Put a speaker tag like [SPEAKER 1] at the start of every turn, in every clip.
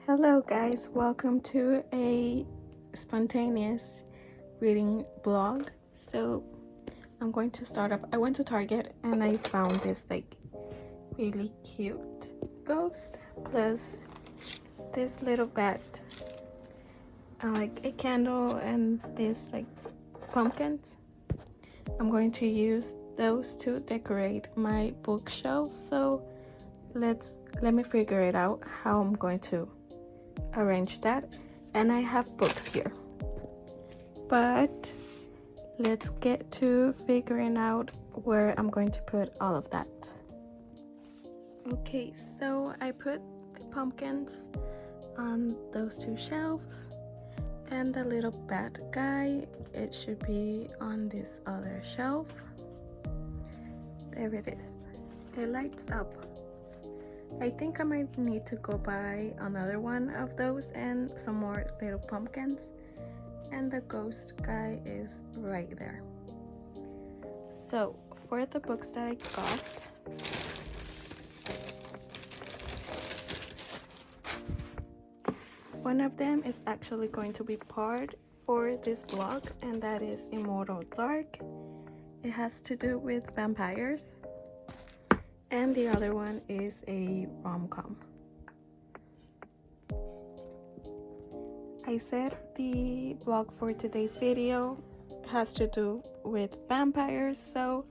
[SPEAKER 1] Hello guys, welcome to a spontaneous reading blog. So I'm going to start up. I went to Target and I found this really cute ghost plus this little bat, like a candle and this pumpkins. I'm going to use those to decorate my bookshelf. So let me figure it out how I'm going to arrange that. And I have books here, but let's get to figuring out where I'm going to put all of that. Okay, so I put the pumpkins on those two shelves, and the little bat guy, it should be on this other shelf. There it is. It lights up. I think I might need to go buy another one of those and some more little pumpkins. And the ghost guy is right there. So for the books that I got, one of them is actually going to be part for this blog, and that is Immortal Dark. It has to do with vampires. And the other one is a rom-com. I said the blog for today's video has to do with vampires, so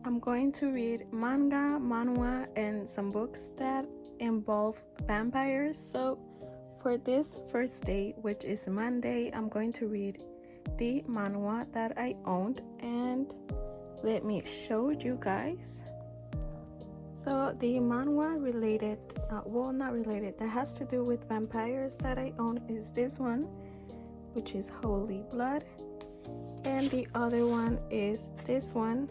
[SPEAKER 1] I'm going to read manga, manhwa, and some books that involve vampires. So for this first day, which is Monday, I'm going to read the manhwa that I owned, and let me show you guys. So the manhwa related, not related, that has to do with vampires that I own is this one, which is Holy Blood, and the other one is this one,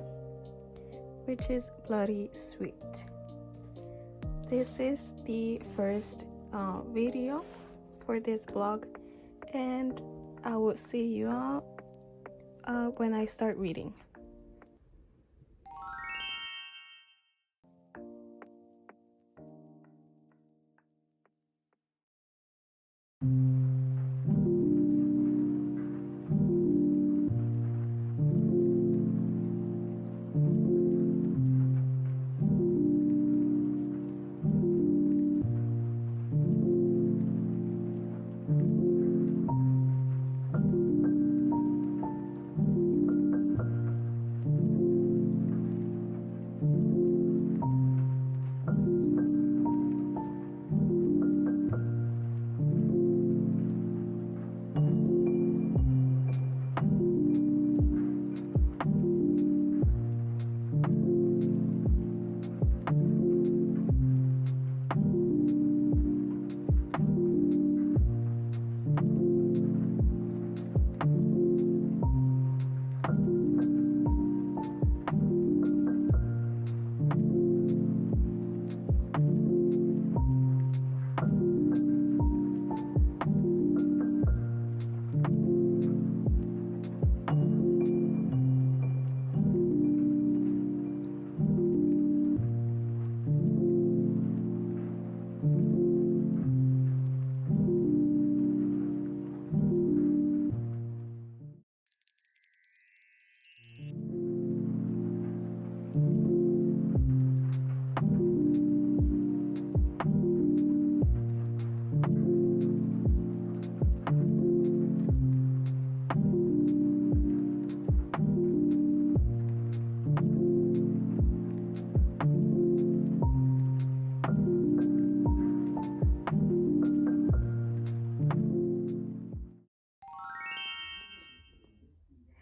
[SPEAKER 1] which is Bloody Sweet. This is the first video for this blog, and I will see you all when I start reading.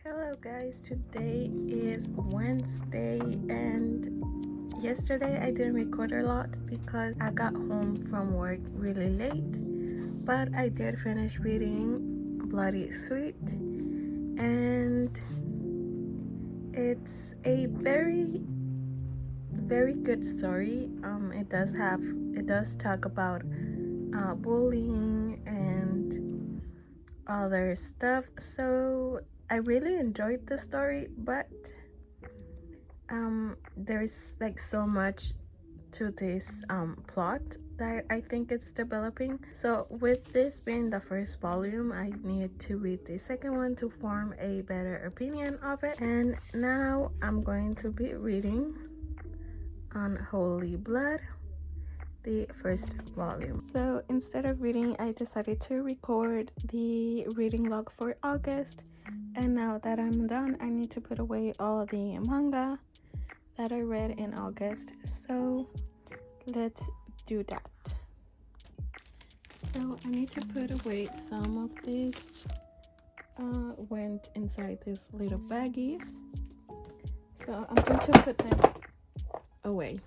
[SPEAKER 1] Hello guys, today is Wednesday, and yesterday I didn't record a lot because I got home from work really late, but I did finish reading Bloody Sweet, and it's a very good story. It does talk about bullying and other stuff, so I really enjoyed the story, but there's so much to this plot that I think it's developing. So with this being the first volume, I need to read the second one to form a better opinion of it. And now I'm going to be reading Unholy Blood, the first volume. So instead of reading, I decided to record the reading log for August. And now that I'm done, I need to put away all the manga that I read in August. So let's do that. So I need to put away some of these went inside these little baggies. So I'm going to put them away.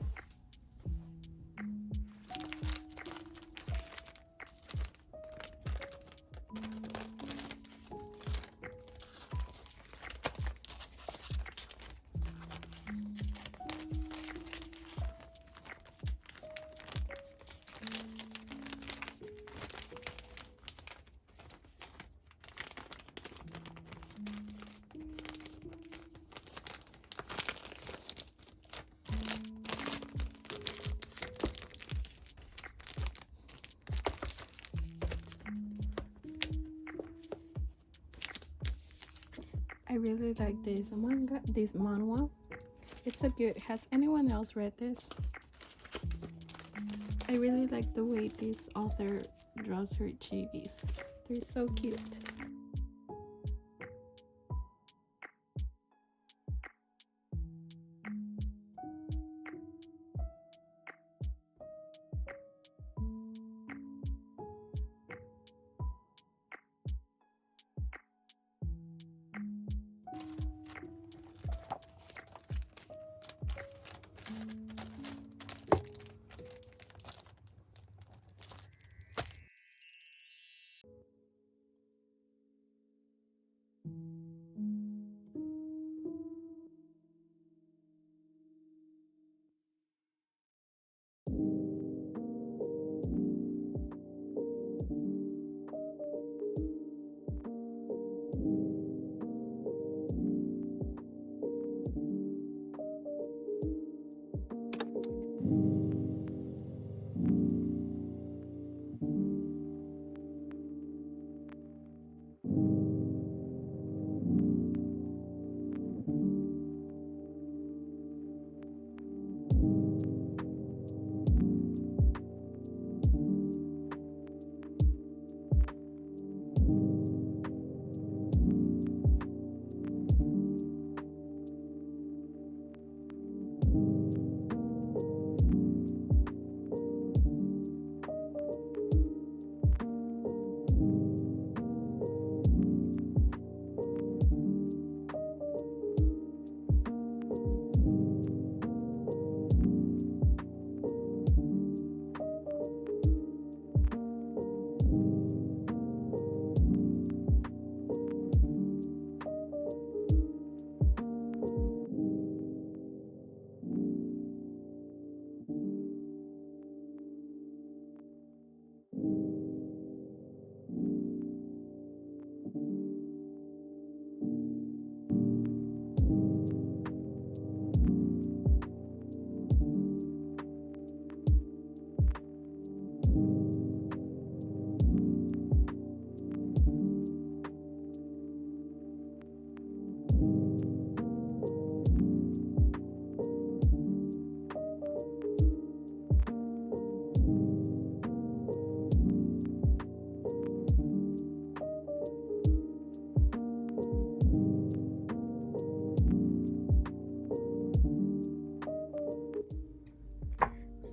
[SPEAKER 1] I really like this manhwa. It's so good. Has anyone else read this? I really like the way this author draws her chibis. They're so cute.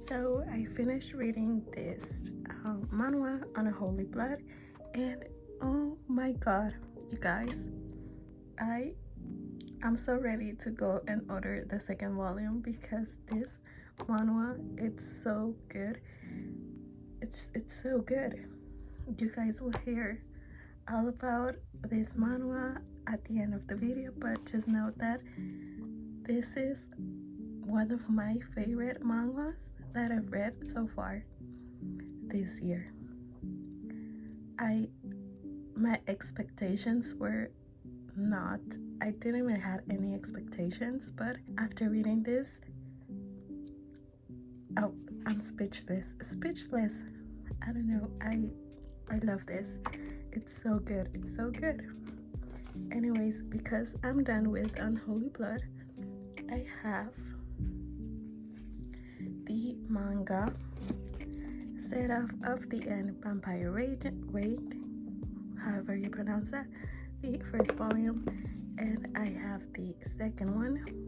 [SPEAKER 1] So I finished reading this manhwa Unholy Blood, and oh my god, you guys, I'm so ready to go and order the second volume because this manhwa, it's so good. It's so good. You guys will hear all about this manhwa at the end of the video, but just note that this is one of my favorite manhwas that I've read so far this year. My expectations were not, I didn't even have any expectations, but after reading this, I'm speechless. I don't know. I love this. It's so good. It's so good. Anyways, because I'm done with Unholy Blood, I have the manga Set Off of the End Vampire Raid, however you pronounce that, the first volume, and I have the second one.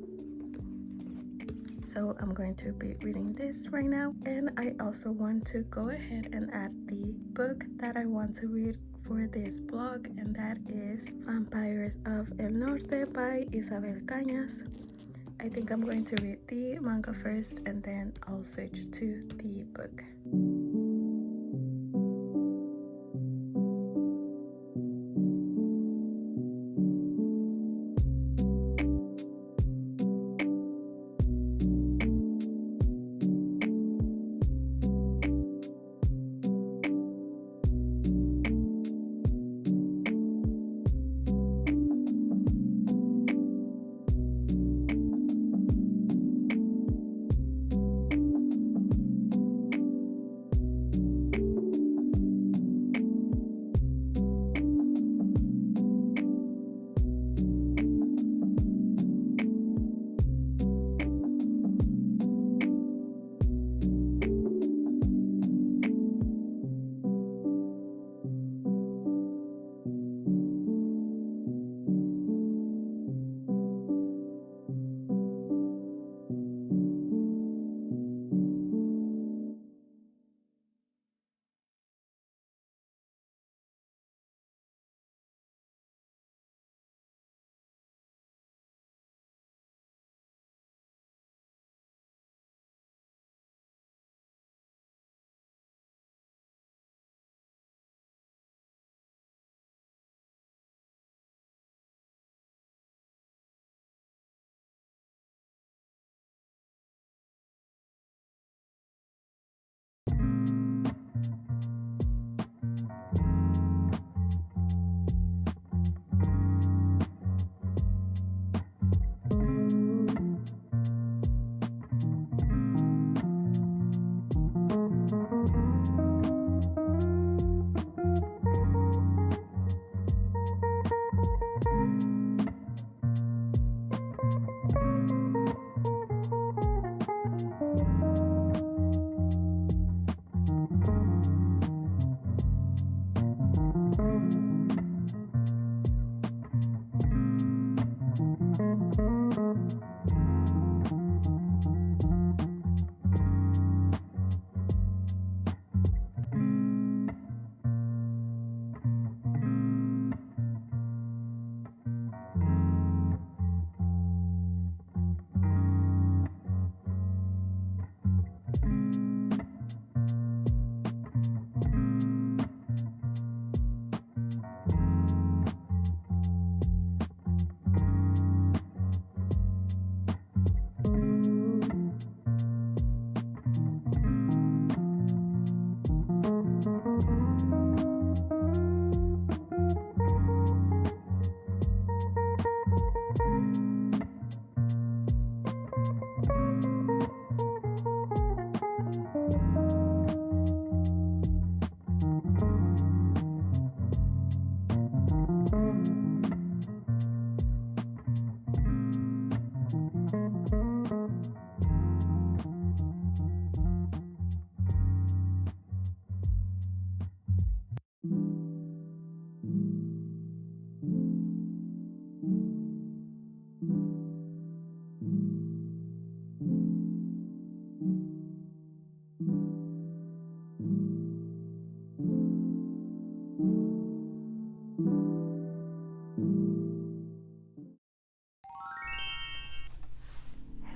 [SPEAKER 1] So I'm going to be reading this right now, and I also want to go ahead and add the book that I want to read for this blog, and that is Vampires of El Norte by Isabel Cañas. I think I'm going to read the manga first, and then I'll switch to the book.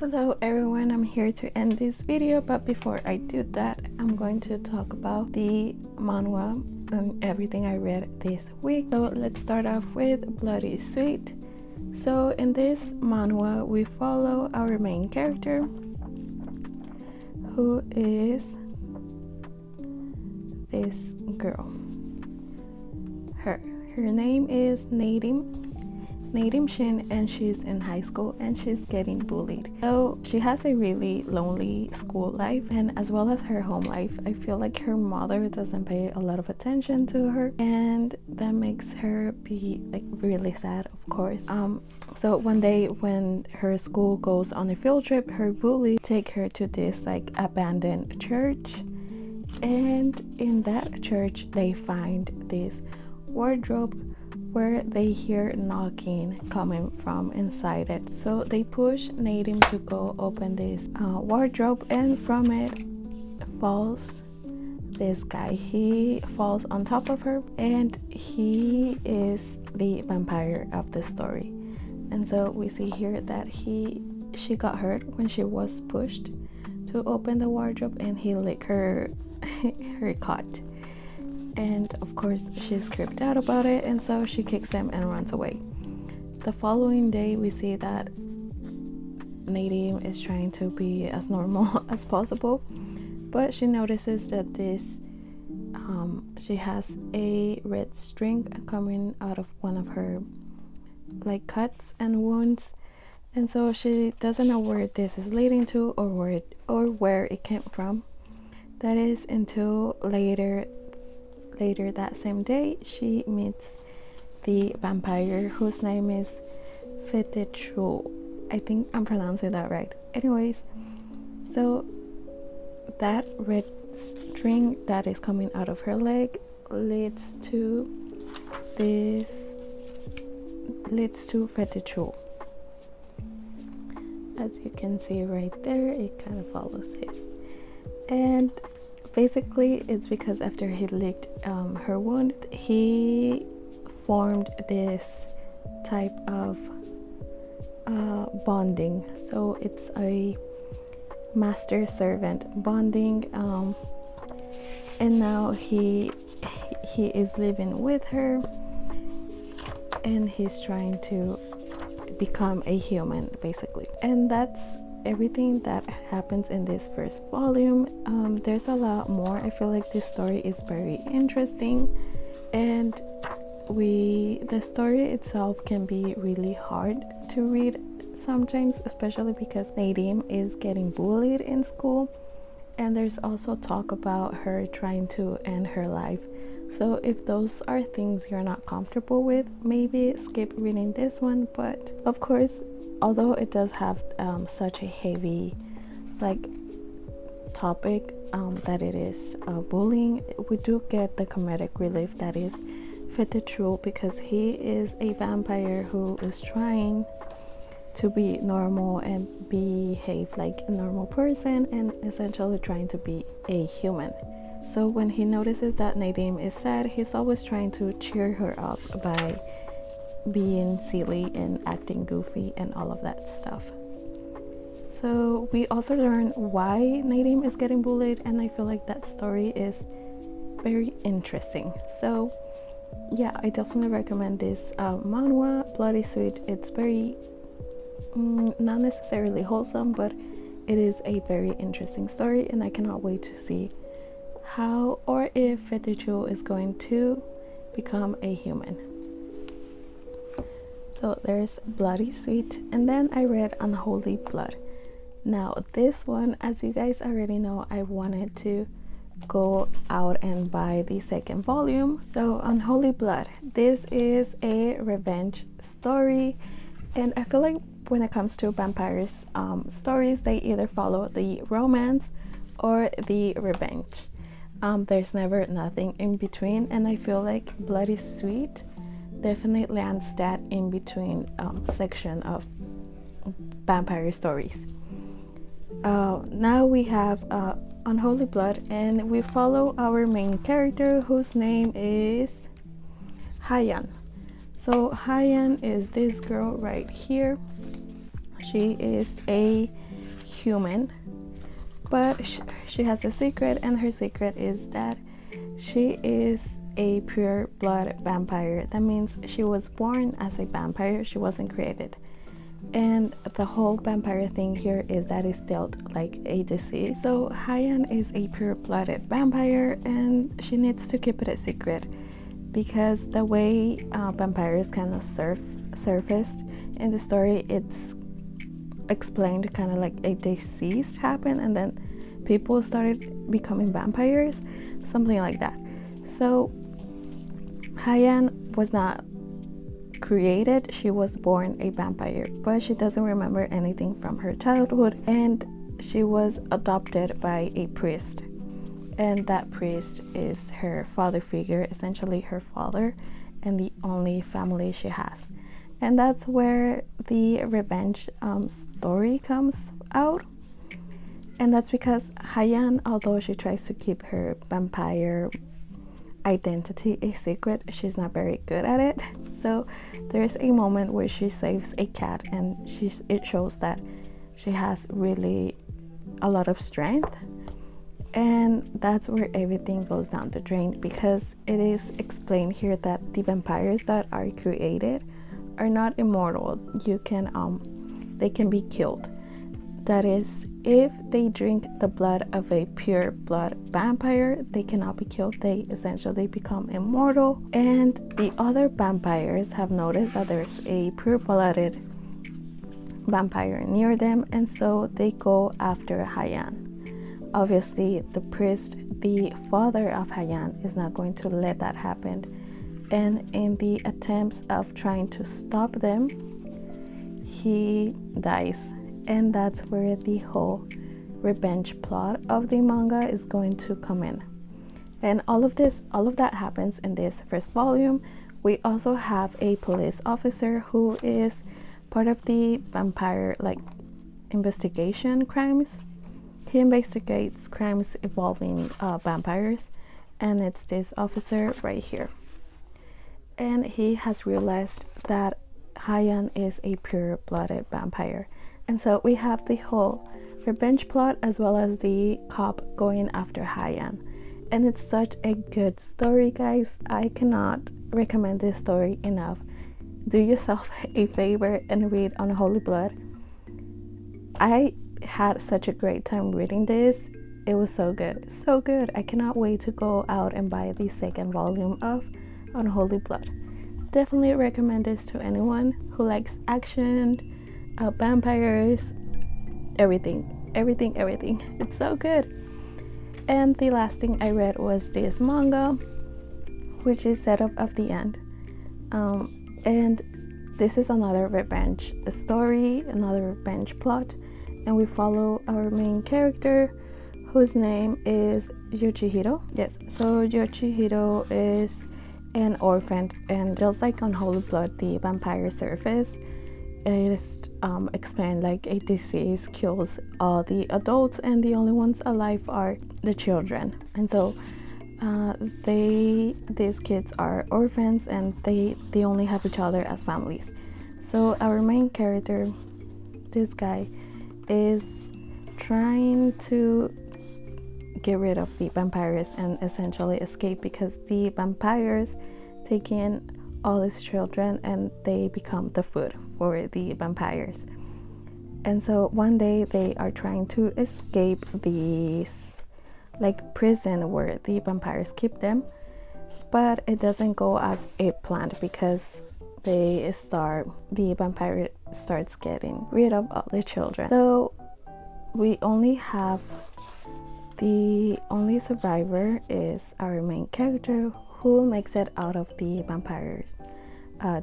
[SPEAKER 1] Hello everyone, I'm here to end this video, but before I do that, I'm going to talk about the manhwa and everything I read this week. So let's start off with Bloody Sweet. So in this manhwa, we follow our main character, who is this girl. Her name is Nadim, Nadim Shin, and she's in high school and she's getting bullied. So she has a really lonely school life, and as well as her home life. I feel like her mother doesn't pay a lot of attention to her, and that makes her be like really sad, of course. So one day when her school goes on a field trip, her bully take her to this like abandoned church, and in that church they find this wardrobe where they hear knocking coming from inside it. So they push Nadim to go open this wardrobe, and from it falls this guy. He falls on top of her, and he is the vampire of the story. And so we see here that she got hurt when she was pushed to open the wardrobe, and he licked her her cut. And of course she's creeped out about it, and so she kicks him and runs away. The following day we see that Nadim is trying to be as normal as possible, but she notices that she has a red string coming out of one of her like cuts and wounds, and so she doesn't know where this is leading to or where it came from. That is until later that same day she meets the vampire whose name is Fetechul. I think I'm pronouncing that right. Anyways, so that red string that is coming out of her leg leads to Fetechul. As you can see right there, it kind of follows his. And basically it's because after he licked her wound, he formed this type of bonding. So it's a master servant bonding, and now he is living with her, and he's trying to become a human basically. And that's everything that happens in this first volume. There's a lot more. I feel like this story is very interesting, and the story itself can be really hard to read sometimes, especially because Nadim is getting bullied in school, and there's also talk about her trying to end her life. So if those are things you're not comfortable with, maybe skip reading this one. But of course, although it does have such a heavy like topic that it is bullying, we do get the comedic relief that is Fetechul, because he is a vampire who is trying to be normal and behave like a normal person, and essentially trying to be a human. So when he notices that Nadim is sad, he's always trying to cheer her up by being silly and acting goofy and all of that stuff. So we also learn why Nadim is getting bullied, and I feel like that story is very interesting. So yeah, I definitely recommend this manhwa, Bloody Sweet. It's very not necessarily wholesome, but it is a very interesting story, and I cannot wait to see how or if Fetechul is going to become a human. So there's Bloody Sweet, and then I read Unholy Blood. Now this one, as you guys already know, I wanted to go out and buy the second volume. So Unholy Blood, this is a revenge story, and I feel like when it comes to vampires stories, they either follow the romance or the revenge. There's never nothing in between, and I feel like Bloody Sweet definitely lands that in between section of vampire stories. Now we have Unholy Blood, and we follow our main character whose name is Hayan. So Hayan is this girl right here. She is a human, but she has a secret, and her secret is that she is a pure blood vampire. That means she was born as a vampire, she wasn't created. And the whole vampire thing here is that it's still like a disease. So Hayan is a pure-blooded vampire, and she needs to keep it a secret, because the way vampires kind of surfaced in the story, it's explained kind of like a deceased happened and then people started becoming vampires, something like that. So Hyan was not created, she was born a vampire, but she doesn't remember anything from her childhood, and she was adopted by a priest, and that priest is her father figure, essentially her father, and the only family she has. And that's where the revenge story comes out. And that's because Hyan, although she tries to keep her vampire identity a secret, she's not very good at it. So there's a moment where she saves a cat, and it shows that she has really a lot of strength. And that's where everything goes down the drain, because it is explained here that the vampires that are created are not immortal. They can be killed. That is, if they drink the blood of a pure blood vampire, they cannot be killed. They essentially become immortal. And the other vampires have noticed that there's a pure blooded vampire near them, and so they go after Hyan. Obviously, the priest, the father of Hyan, is not going to let that happen. And in the attempts of trying to stop them, he dies. And that's where the whole revenge plot of the manga is going to come in. And all of that happens in this first volume. We also have a police officer who is part of the vampire investigation crimes. He investigates crimes involving vampires, and it's this officer right here. And he has realized that Hyan is a pure-blooded vampire. And so we have the whole revenge plot as well as the cop going after Hyan. And it's such a good story, guys. I cannot recommend this story enough. Do yourself a favor and read Unholy Blood. I had such a great time reading this. It was so good. So good. I cannot wait to go out and buy the second volume of Unholy Blood. Definitely recommend this to anyone who likes action, vampires, everything. It's so good. And the last thing I read was this manga, which is Setup of the End. And this is another revenge story, another revenge plot, and we follow our main character, whose name is Yoshihiro. Yes, so Yoshihiro is an orphan, and just like on Holy Blood, the vampire surface, it is explained like a disease kills all the adults, and the only ones alive are the children. And so these kids are orphans, and they only have each other as families. So our main character, this guy, is trying to get rid of the vampires and essentially escape, because the vampires take in all these children and they become the food for the vampires. And so one day they are trying to escape this prison where the vampires keep them, but it doesn't go as it planned, because the vampire starts getting rid of all the children. So we only have the only survivor is our main character, who makes it out of the vampire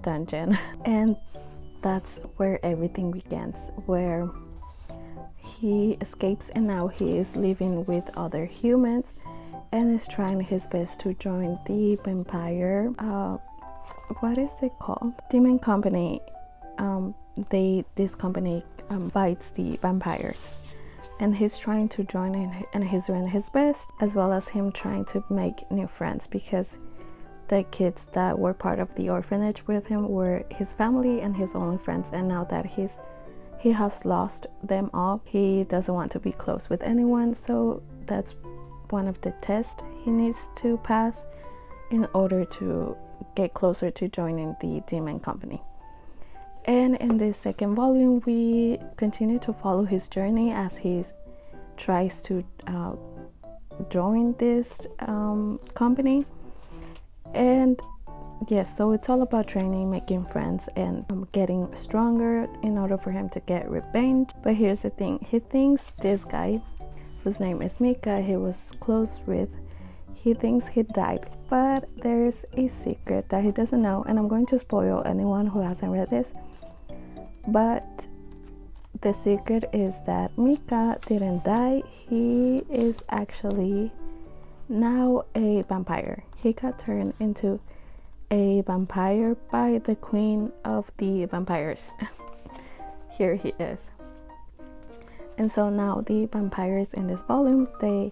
[SPEAKER 1] dungeon. And that's where everything begins, where he escapes and now he is living with other humans and is trying his best to join the vampire what is it called, demon company. This company fights the vampires, and he's trying to join in, and he's doing his best, as well as him trying to make new friends, because the kids that were part of the orphanage with him were his family and his only friends, and now that he has lost them all, he doesn't want to be close with anyone. So that's one of the tests he needs to pass in order to get closer to joining the demon company. And in this second volume, we continue to follow his journey as he tries to join this company. And yes, so it's all about training, making friends, and getting stronger in order for him to get revenge. But here's the thing, he thinks this guy, whose name is Mika, he was close with, he thinks he died, but there's a secret that he doesn't know, and I'm going to spoil anyone who hasn't read this. But the secret is that Mika didn't die. He is actually now a vampire. He got turned into a vampire by the queen of the vampires. Here he is. And so now the vampires in this volume, they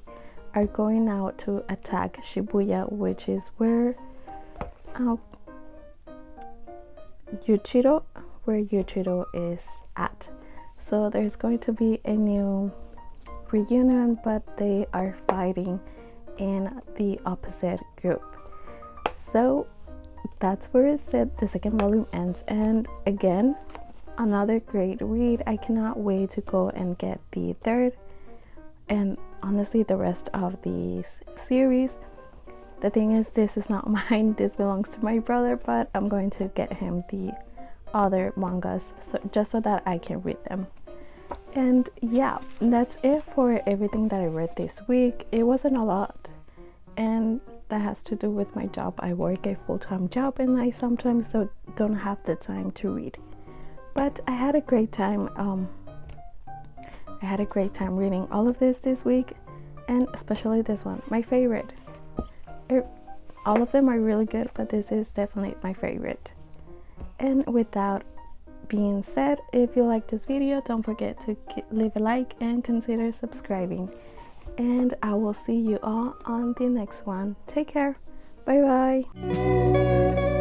[SPEAKER 1] are going out to attack Shibuya, which is where Yuichiro is at. So there's going to be a new reunion, but they are fighting in the opposite group. So that's where it said the second volume ends. And again, another great read. I cannot wait to go and get the third and honestly the rest of the series. The thing is, this is not mine, this belongs to my brother, but I'm going to get him the other mangas just so that I can read them. And yeah, that's it for everything that I read this week. It wasn't a lot, and that has to do with my job. I work a full-time job and I sometimes don't have the time to read, but I had a great time. Reading all of this week, and especially this one, my favorite. All of them are really good, but this is definitely my favorite. And without being said, if you like this video, don't forget to leave a like and consider subscribing. And I will see you all on the next one. Take care. Bye bye.